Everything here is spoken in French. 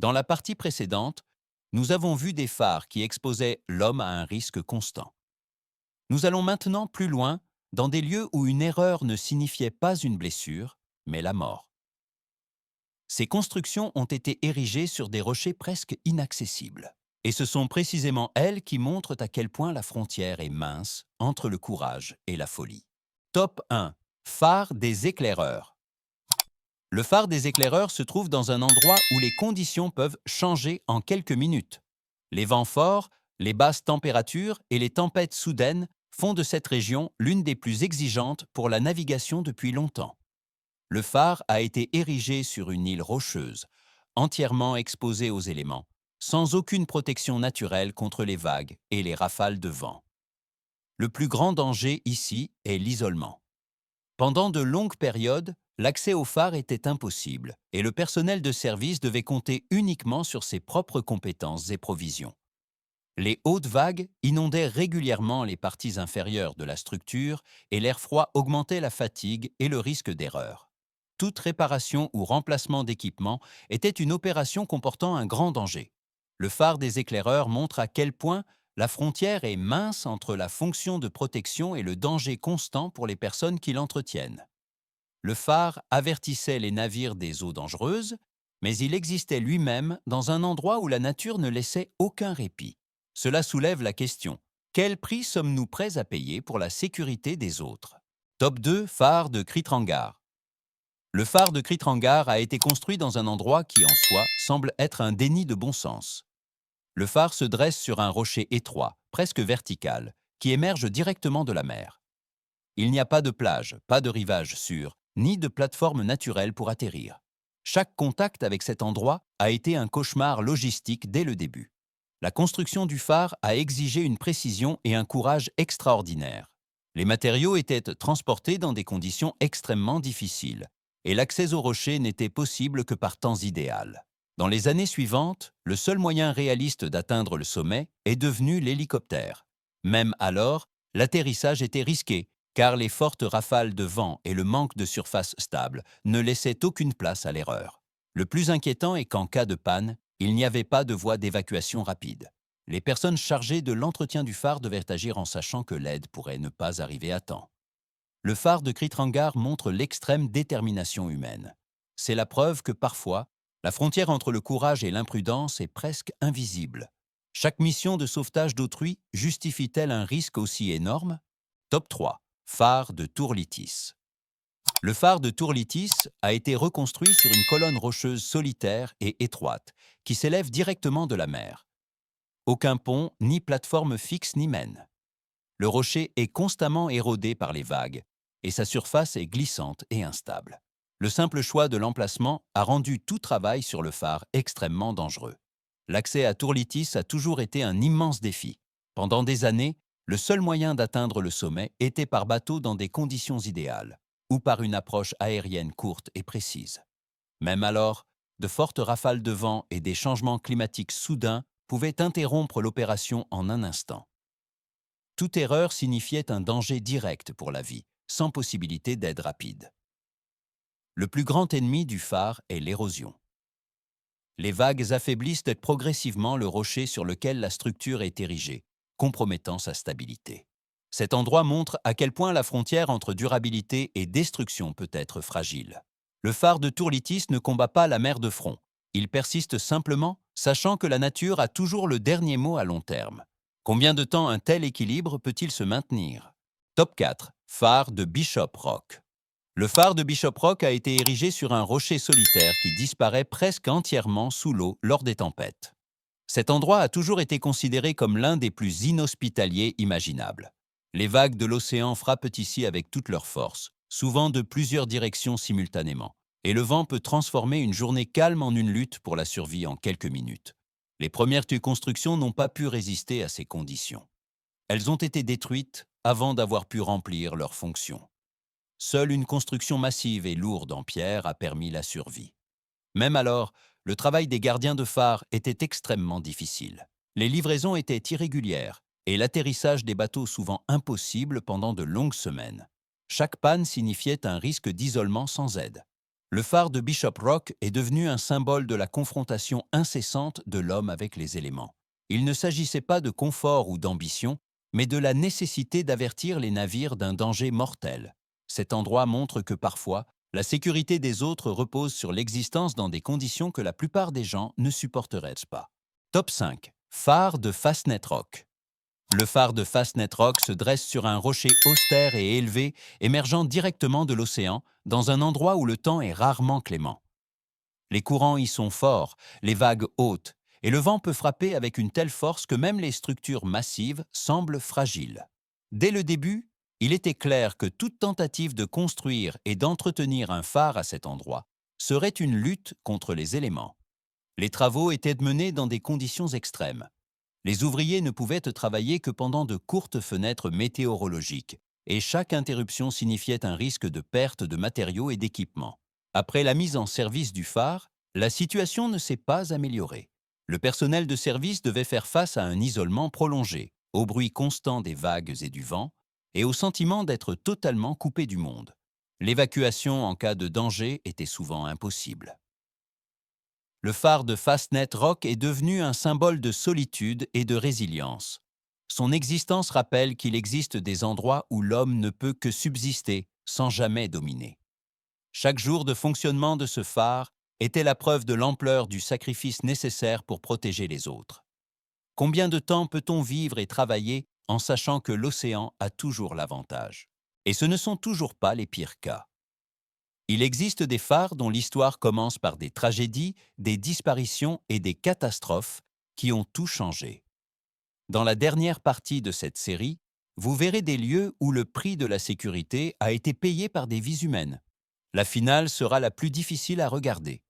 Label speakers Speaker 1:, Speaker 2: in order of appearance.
Speaker 1: Dans la partie précédente, nous avons vu des phares qui exposaient l'homme à un risque constant. Nous allons maintenant plus loin, dans des lieux où une erreur ne signifiait pas une blessure, mais la mort. Ces constructions ont été érigées sur des rochers presque inaccessibles. Et ce sont précisément elles qui montrent à quel point la frontière est mince entre le courage et la folie. Top 1. Phare des éclaireurs. Le phare des éclaireurs se trouve dans un endroit où les conditions peuvent changer en quelques minutes. Les vents forts, les basses températures et les tempêtes soudaines font de cette région l'une des plus exigeantes pour la navigation depuis longtemps. Le phare a été érigé sur une île rocheuse, entièrement exposée aux éléments, sans aucune protection naturelle contre les vagues et les rafales de vent. Le plus grand danger ici est l'isolement. Pendant de longues périodes, l'accès au phare était impossible et le personnel de service devait compter uniquement sur ses propres compétences et provisions. Les hautes vagues inondaient régulièrement les parties inférieures de la structure et l'air froid augmentait la fatigue et le risque d'erreur. Toute réparation ou remplacement d'équipement était une opération comportant un grand danger. Le phare des éclaireurs montre à quel point la frontière est mince entre la fonction de protection et le danger constant pour les personnes qui l'entretiennent. Le phare avertissait les navires des eaux dangereuses, mais il existait lui-même dans un endroit où la nature ne laissait aucun répit. Cela soulève la question: quel prix sommes-nous prêts à payer pour la sécurité des autres? Top 2, phare de Kritrangar. Le phare de Kritrangar a été construit dans un endroit qui, en soi, semble être un déni de bon sens. Le phare se dresse sur un rocher étroit, presque vertical, qui émerge directement de la mer. Il n'y a pas de plage, pas de rivage sûr, ni de plateforme naturelle pour atterrir. Chaque contact avec cet endroit a été un cauchemar logistique dès le début. La construction du phare a exigé une précision et un courage extraordinaires. Les matériaux étaient transportés dans des conditions extrêmement difficiles, et l'accès aux rochers n'était possible que par temps idéal. Dans les années suivantes, le seul moyen réaliste d'atteindre le sommet est devenu l'hélicoptère. Même alors, l'atterrissage était risqué, car les fortes rafales de vent et le manque de surface stable ne laissaient aucune place à l'erreur. Le plus inquiétant est qu'en cas de panne, il n'y avait pas de voie d'évacuation rapide. Les personnes chargées de l'entretien du phare devaient agir en sachant que l'aide pourrait ne pas arriver à temps. Le phare de Kritrangar montre l'extrême détermination humaine. C'est la preuve que parfois, la frontière entre le courage et l'imprudence est presque invisible. Chaque mission de sauvetage d'autrui justifie-t-elle un risque aussi énorme? Top 3. Phare de Tourlitis. Le phare de Tourlitis a été reconstruit sur une colonne rocheuse solitaire et étroite, qui s'élève directement de la mer. Aucun pont, ni plateforme fixe n'y mène. Le rocher est constamment érodé par les vagues, et sa surface est glissante et instable. Le simple choix de l'emplacement a rendu tout travail sur le phare extrêmement dangereux. L'accès à Tourlitis a toujours été un immense défi. Pendant des années, le seul moyen d'atteindre le sommet était par bateau dans des conditions idéales, ou par une approche aérienne courte et précise. Même alors, de fortes rafales de vent et des changements climatiques soudains pouvaient interrompre l'opération en un instant. Toute erreur signifiait un danger direct pour la vie, sans possibilité d'aide rapide. Le plus grand ennemi du phare est l'érosion. Les vagues affaiblissent progressivement le rocher sur lequel la structure est érigée, compromettant sa stabilité. Cet endroit montre à quel point la frontière entre durabilité et destruction peut être fragile. Le phare de Tourlitis ne combat pas la mer de front. Il persiste simplement, sachant que la nature a toujours le dernier mot à long terme. Combien de temps un tel équilibre peut-il se maintenir? Top 4. Phare de Bishop Rock. Le phare de Bishop Rock a été érigé sur un rocher solitaire qui disparaît presque entièrement sous l'eau lors des tempêtes. Cet endroit a toujours été considéré comme l'un des plus inhospitaliers imaginables. Les vagues de l'océan frappent ici avec toute leur force, souvent de plusieurs directions simultanément, et le vent peut transformer une journée calme en une lutte pour la survie en quelques minutes. Les premières constructions n'ont pas pu résister à ces conditions. Elles ont été détruites avant d'avoir pu remplir leur fonction. Seule une construction massive et lourde en pierre a permis la survie. Même alors, le travail des gardiens de phare était extrêmement difficile. Les livraisons étaient irrégulières et l'atterrissage des bateaux souvent impossible pendant de longues semaines. Chaque panne signifiait un risque d'isolement sans aide. Le phare de Bishop Rock est devenu un symbole de la confrontation incessante de l'homme avec les éléments. Il ne s'agissait pas de confort ou d'ambition, mais de la nécessité d'avertir les navires d'un danger mortel. Cet endroit montre que parfois, la sécurité des autres repose sur l'existence dans des conditions que la plupart des gens ne supporteraient pas. Top 5. Phare de Fastnet Rock. Le phare de Fastnet Rock se dresse sur un rocher austère et élevé, émergeant directement de l'océan, dans un endroit où le temps est rarement clément. Les courants y sont forts, les vagues hautes, et le vent peut frapper avec une telle force que même les structures massives semblent fragiles. Dès le début, il était clair que toute tentative de construire et d'entretenir un phare à cet endroit serait une lutte contre les éléments. Les travaux étaient menés dans des conditions extrêmes. Les ouvriers ne pouvaient travailler que pendant de courtes fenêtres météorologiques, et chaque interruption signifiait un risque de perte de matériaux et d'équipements. Après la mise en service du phare, la situation ne s'est pas améliorée. Le personnel de service devait faire face à un isolement prolongé, au bruit constant des vagues et du vent, et au sentiment d'être totalement coupé du monde. L'évacuation en cas de danger était souvent impossible. Le phare de Fastnet Rock est devenu un symbole de solitude et de résilience. Son existence rappelle qu'il existe des endroits où l'homme ne peut que subsister sans jamais dominer. Chaque jour de fonctionnement de ce phare était la preuve de l'ampleur du sacrifice nécessaire pour protéger les autres. Combien de temps peut-on vivre et travailler en sachant que l'océan a toujours l'avantage? Et ce ne sont toujours pas les pires cas. Il existe des phares dont l'histoire commence par des tragédies, des disparitions et des catastrophes qui ont tout changé. Dans la dernière partie de cette série, vous verrez des lieux où le prix de la sécurité a été payé par des vies humaines. La finale sera la plus difficile à regarder.